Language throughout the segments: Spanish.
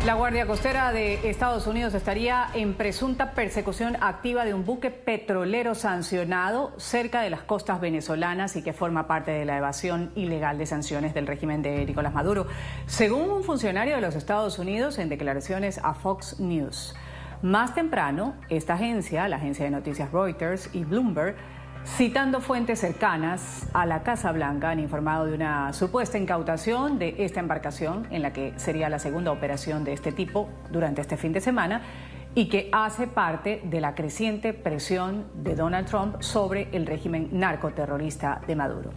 La Guardia Costera de Estados Unidos estaría en presunta persecución activa de un buque petrolero sancionado cerca de las costas venezolanas y que forma parte de la evasión ilegal de sanciones del régimen de Nicolás Maduro, según un funcionario de los Estados Unidos en declaraciones a Fox News. Más temprano, esta agencia, la agencia de noticias Reuters y Bloomberg, citando fuentes cercanas a la Casa Blanca, han informado de una supuesta incautación de esta embarcación, en la que sería la segunda operación de este tipo durante este fin de semana, y que hace parte de la creciente presión de Donald Trump sobre el régimen narcoterrorista de Maduro.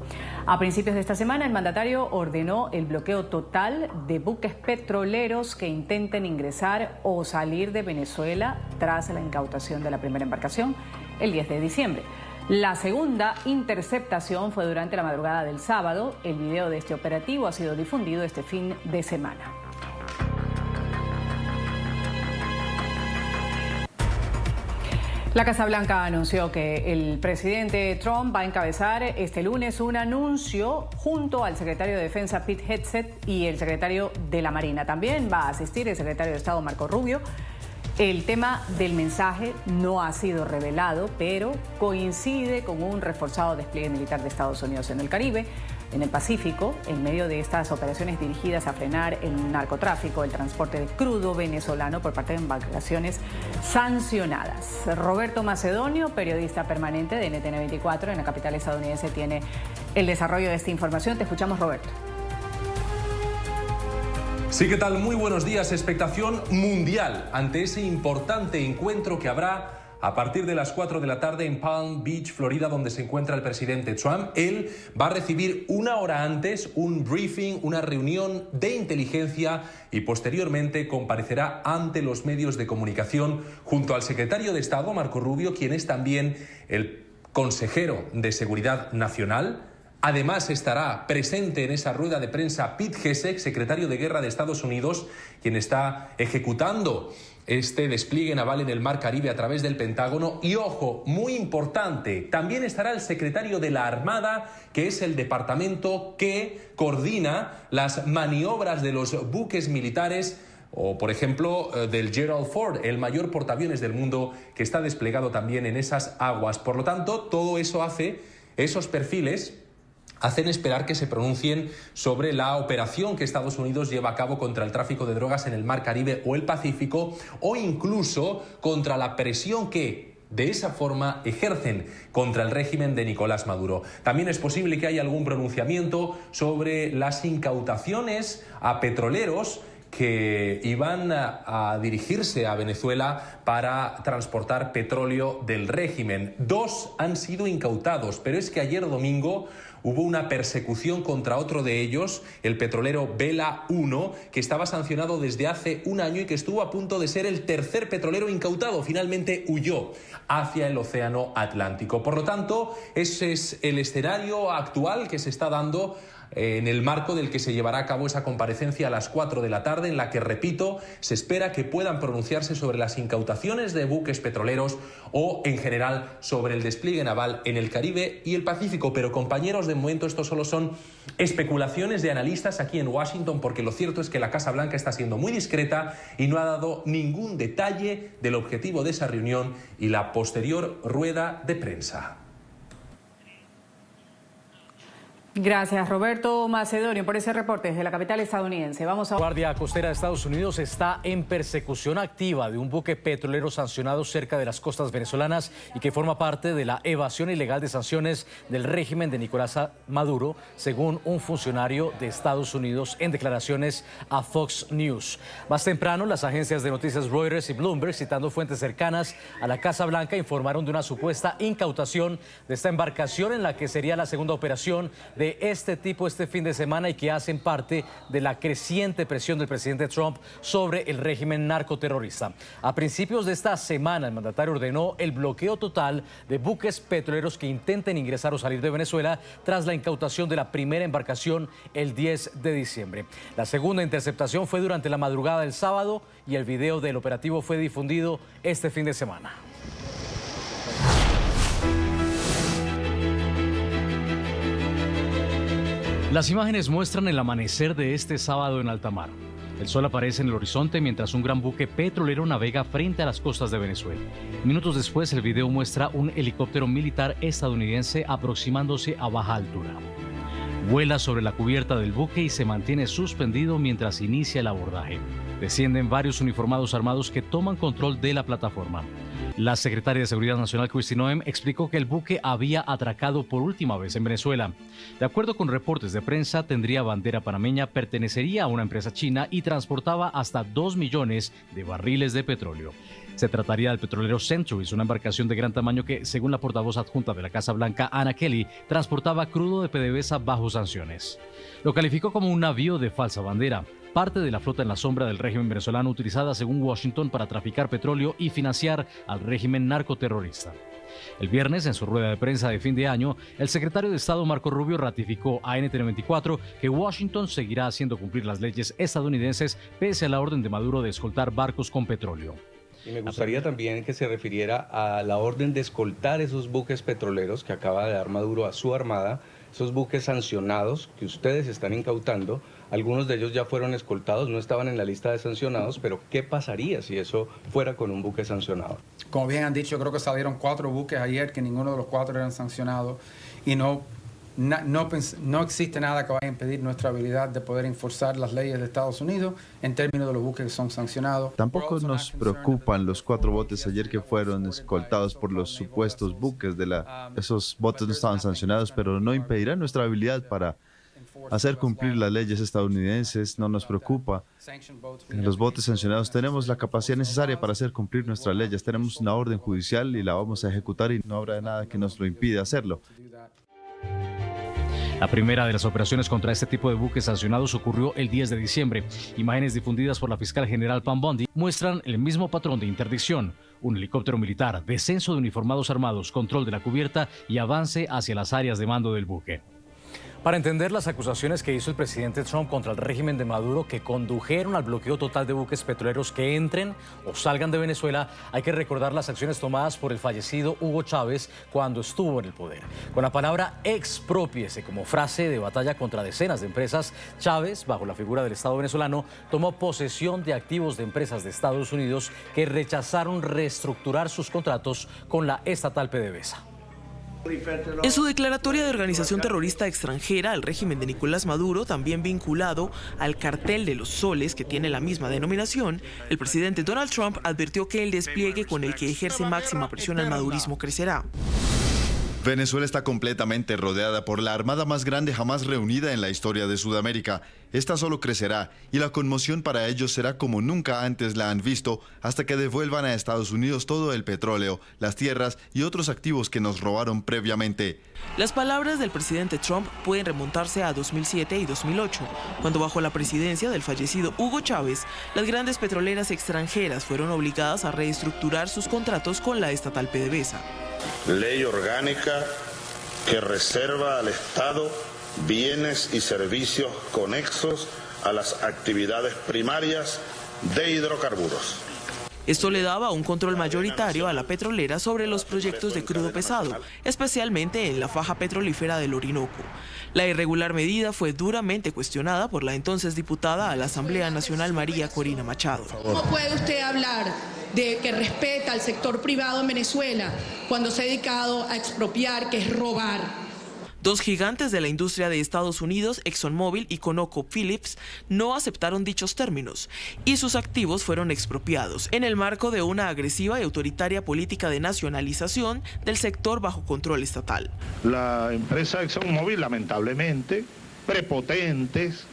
A principios de esta semana, el mandatario ordenó el bloqueo total de buques petroleros que intenten ingresar o salir de Venezuela tras la incautación de la primera embarcación el 10 de diciembre. La segunda interceptación fue durante la madrugada del sábado. El video de este operativo ha sido difundido este fin de semana. La Casa Blanca anunció que el presidente Trump va a encabezar este lunes un anuncio junto al secretario de Defensa Pete Hegseth y el secretario de la Marina. También va a asistir el secretario de Estado Marco Rubio. El tema del mensaje no ha sido revelado, pero coincide con un reforzado despliegue militar de Estados Unidos en el Caribe, en el Pacífico, en medio de estas operaciones dirigidas a frenar el narcotráfico, el transporte de crudo venezolano por parte de embarcaciones sancionadas. Roberto Macedonio, periodista permanente de NTN 24 en la capital estadounidense, tiene el desarrollo de esta información. Te escuchamos, Roberto. Sí, ¿qué tal? Muy buenos días. Expectación mundial ante ese importante encuentro que habrá a partir de las 4 de la tarde en Palm Beach, Florida, donde se encuentra el presidente Trump. Él va a recibir una hora antes un briefing, una reunión de inteligencia y posteriormente comparecerá ante los medios de comunicación junto al secretario de Estado, Marco Rubio, quien es también el consejero de Seguridad Nacional. Además estará presente en esa rueda de prensa Pete Hegseth, secretario de Guerra de Estados Unidos, quien está ejecutando este despliegue naval en el Mar Caribe a través del Pentágono. Y ojo, muy importante, también estará el secretario de la Armada, que es el departamento que coordina las maniobras de los buques militares, o por ejemplo del Gerald Ford, el mayor portaaviones del mundo, que está desplegado también en esas aguas. Por lo tanto, todo eso hace, esos perfiles hacen esperar que se pronuncien sobre la operación que Estados Unidos lleva a cabo contra el tráfico de drogas en el Mar Caribe o el Pacífico, o incluso contra la presión que de esa forma ejercen contra el régimen de Nicolás Maduro. También es posible que haya algún pronunciamiento sobre las incautaciones a petroleros que iban a dirigirse a Venezuela para transportar petróleo del régimen. 2 han sido incautados, pero es que ayer domingo hubo una persecución contra otro de ellos, el petrolero Vela 1, que estaba sancionado desde hace un año y que estuvo a punto de ser el tercer petrolero incautado. Finalmente huyó hacia el Océano Atlántico. Por lo tanto, ese es el escenario actual que se está dando en el marco del que se llevará a cabo esa comparecencia a las 4 de la tarde, en la que, repito, se espera que puedan pronunciarse sobre las incautaciones de buques petroleros o, en general, sobre el despliegue naval en el Caribe y el Pacífico. Pero, compañeros, de momento esto solo son especulaciones de analistas aquí en Washington, porque lo cierto es que la Casa Blanca está siendo muy discreta y no ha dado ningún detalle del objetivo de esa reunión y la posterior rueda de prensa. Gracias, Roberto Macedonio, por ese reporte desde la capital estadounidense. Vamos a... La Guardia Costera de Estados Unidos está en persecución activa de un buque petrolero sancionado cerca de las costas venezolanas y que forma parte de la evasión ilegal de sanciones del régimen de Nicolás Maduro, según un funcionario de Estados Unidos en declaraciones a Fox News. Más temprano, las agencias de noticias Reuters y Bloomberg, citando fuentes cercanas a la Casa Blanca, informaron de una supuesta incautación de esta embarcación, en la que sería la segunda operación de este tipo este fin de semana y que hacen parte de la creciente presión del presidente Trump sobre el régimen narcoterrorista. A principios de esta semana, el mandatario ordenó el bloqueo total de buques petroleros que intenten ingresar o salir de Venezuela tras la incautación de la primera embarcación el 10 de diciembre. La segunda interceptación fue durante la madrugada del sábado y el video del operativo fue difundido este fin de semana. Las imágenes muestran el amanecer de este sábado en alta mar. El sol aparece en el horizonte mientras un gran buque petrolero navega frente a las costas de Venezuela. Minutos después, el video muestra un helicóptero militar estadounidense aproximándose a baja altura. Vuela sobre la cubierta del buque y se mantiene suspendido mientras inicia el abordaje. Descienden varios uniformados armados que toman control de la plataforma. La secretaria de Seguridad Nacional, Kristi Noem, explicó que el buque había atracado por última vez en Venezuela. De acuerdo con reportes de prensa, tendría bandera panameña, pertenecería a una empresa china y transportaba hasta 2 millones de barriles de petróleo. Se trataría del petrolero Century, una embarcación de gran tamaño que, según la portavoz adjunta de la Casa Blanca, Anna Kelly, transportaba crudo de PDVSA bajo sanciones. Lo calificó como un navío de falsa bandera, parte de la flota en la sombra del régimen venezolano utilizada, según Washington, para traficar petróleo y financiar al régimen narcoterrorista. El viernes, en su rueda de prensa de fin de año, el secretario de Estado Marco Rubio ratificó a NTN24 que Washington seguirá haciendo cumplir las leyes estadounidenses pese a la orden de Maduro de escoltar barcos con petróleo. Y me gustaría también que se refiriera a la orden de escoltar esos buques petroleros que acaba de dar Maduro a su armada, esos buques sancionados que ustedes están incautando. Algunos de ellos ya fueron escoltados, no estaban en la lista de sancionados, pero ¿qué pasaría si eso fuera con un buque sancionado? Como bien han dicho, creo que salieron 4 buques ayer, que ninguno de los 4 eran sancionados, y no existe nada que vaya a impedir nuestra habilidad de poder enforzar las leyes de Estados Unidos en términos de los buques que son sancionados. Tampoco nos preocupan los 4 botes ayer que fueron escoltados por los supuestos buques esos botes no estaban sancionados, pero no impedirá nuestra habilidad para hacer cumplir las leyes estadounidenses. No nos preocupa. En los botes sancionados tenemos la capacidad necesaria para hacer cumplir nuestras leyes. Tenemos una orden judicial y la vamos a ejecutar y no habrá nada que nos lo impida hacerlo. La primera de las operaciones contra este tipo de buques sancionados ocurrió el 10 de diciembre. Imágenes difundidas por la fiscal general Pam Bondi muestran el mismo patrón de interdicción. Un helicóptero militar, descenso de uniformados armados, control de la cubierta y avance hacia las áreas de mando del buque. Para entender las acusaciones que hizo el presidente Trump contra el régimen de Maduro que condujeron al bloqueo total de buques petroleros que entren o salgan de Venezuela, hay que recordar las acciones tomadas por el fallecido Hugo Chávez cuando estuvo en el poder. Con la palabra exprópiese como frase de batalla contra decenas de empresas, Chávez, bajo la figura del Estado venezolano, tomó posesión de activos de empresas de Estados Unidos que rechazaron reestructurar sus contratos con la estatal PDVSA. En su declaratoria de organización terrorista extranjera al régimen de Nicolás Maduro, también vinculado al cartel de los soles que tiene la misma denominación, el presidente Donald Trump advirtió que el despliegue con el que ejerce máxima presión al madurismo crecerá. Venezuela está completamente rodeada por la armada más grande jamás reunida en la historia de Sudamérica. Esta solo crecerá y la conmoción para ellos será como nunca antes la han visto hasta que devuelvan a Estados Unidos todo el petróleo, las tierras y otros activos que nos robaron previamente. Las palabras del presidente Trump pueden remontarse a 2007 y 2008, cuando bajo la presidencia del fallecido Hugo Chávez, las grandes petroleras extranjeras fueron obligadas a reestructurar sus contratos con la estatal PDVSA. Ley orgánica que reserva al Estado bienes y servicios conexos a las actividades primarias de hidrocarburos. Esto le daba un control mayoritario a la petrolera sobre los proyectos de crudo pesado, especialmente en la faja petrolífera del Orinoco. La irregular medida fue duramente cuestionada por la entonces diputada a la Asamblea Nacional María Corina Machado. ¿Cómo puede usted hablar de que respeta al sector privado en Venezuela cuando se ha dedicado a expropiar, que es robar? Dos gigantes de la industria de Estados Unidos, ExxonMobil y ConocoPhillips, no aceptaron dichos términos y sus activos fueron expropiados en el marco de una agresiva y autoritaria política de nacionalización del sector bajo control estatal. La empresa ExxonMobil, lamentablemente, prepotentes,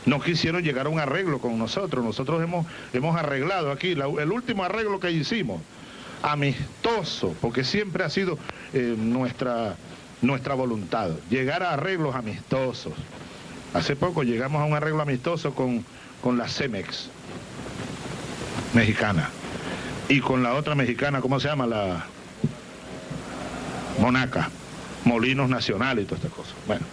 no quisieron llegar a un arreglo con nosotros. Nosotros hemos arreglado aquí, el último arreglo que hicimos, amistoso, porque siempre ha sido nuestra voluntad, llegar a arreglos amistosos. Hace poco llegamos a un arreglo amistoso con la Cemex mexicana y con la otra mexicana, ¿cómo se llama? La Monaca, Molinos Nacionales y todas estas cosas. Bueno,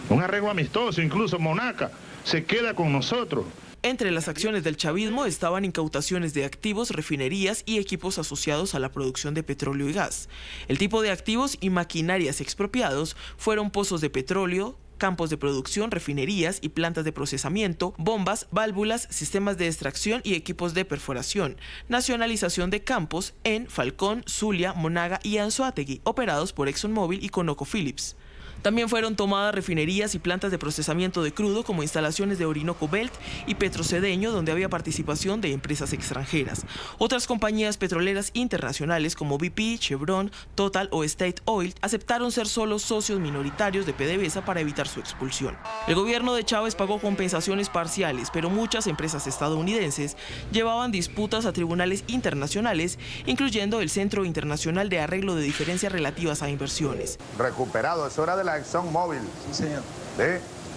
un arreglo amistoso, incluso Monaca se queda con nosotros. Entre las acciones del chavismo estaban incautaciones de activos, refinerías y equipos asociados a la producción de petróleo y gas. El tipo de activos y maquinarias expropiados fueron pozos de petróleo, campos de producción, refinerías y plantas de procesamiento, bombas, válvulas, sistemas de extracción y equipos de perforación. Nacionalización de campos en Falcón, Zulia, Monaga y Anzoátegui, operados por ExxonMobil y ConocoPhillips. También fueron tomadas refinerías y plantas de procesamiento de crudo como instalaciones de Orinoco Belt y Petrocedeño, donde había participación de empresas extranjeras. Otras compañías petroleras internacionales como BP, Chevron, Total o State Oil aceptaron ser solo socios minoritarios de PDVSA para evitar su expulsión. El gobierno de Chávez pagó compensaciones parciales, pero muchas empresas estadounidenses llevaban disputas a tribunales internacionales, incluyendo el Centro Internacional de Arreglo de Diferencias Relativas a Inversiones. Recuperado, eso era de la ExxonMobil, sí, señor.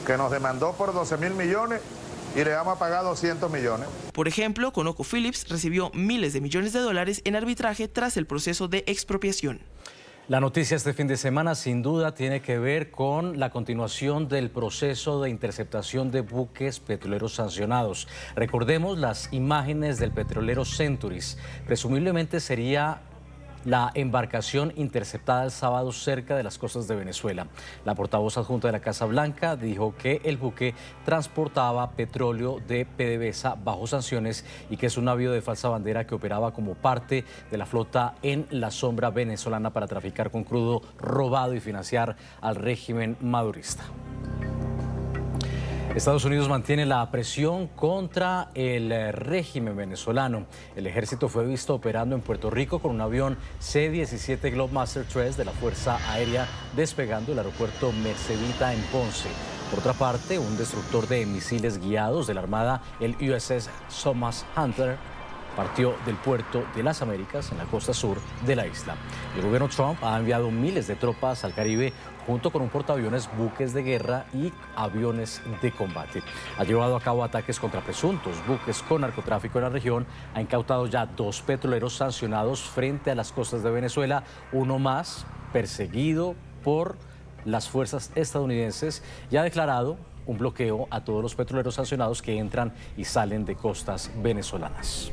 Que nos demandó por 12.000 millones y le vamos a pagar 200 millones. Por ejemplo, ConocoPhillips recibió miles de millones de dólares en arbitraje tras el proceso de expropiación. La noticia este fin de semana sin duda tiene que ver con la continuación del proceso de interceptación de buques petroleros sancionados. Recordemos las imágenes del petrolero Centuris. Presumiblemente sería la embarcación interceptada el sábado cerca de las costas de Venezuela. La portavoz adjunta de la Casa Blanca dijo que el buque transportaba petróleo de PDVSA bajo sanciones y que es un navío de falsa bandera que operaba como parte de la flota en la sombra venezolana para traficar con crudo robado y financiar al régimen madurista. Estados Unidos mantiene la presión contra el régimen venezolano. El ejército fue visto operando en Puerto Rico con un avión C-17 Globemaster III de la Fuerza Aérea despegando el aeropuerto Mercedita en Ponce. Por otra parte, un destructor de misiles guiados de la Armada, el USS Thomas Hunter, partió del puerto de las Américas en la costa sur de la isla. El gobierno Trump ha enviado miles de tropas al Caribe junto con un portaaviones, buques de guerra y aviones de combate. Ha llevado a cabo ataques contra presuntos buques con narcotráfico en la región. Ha incautado ya 2 petroleros sancionados frente a las costas de Venezuela, uno más perseguido por las fuerzas estadounidenses y ha declarado un bloqueo a todos los petroleros sancionados que entran y salen de costas venezolanas.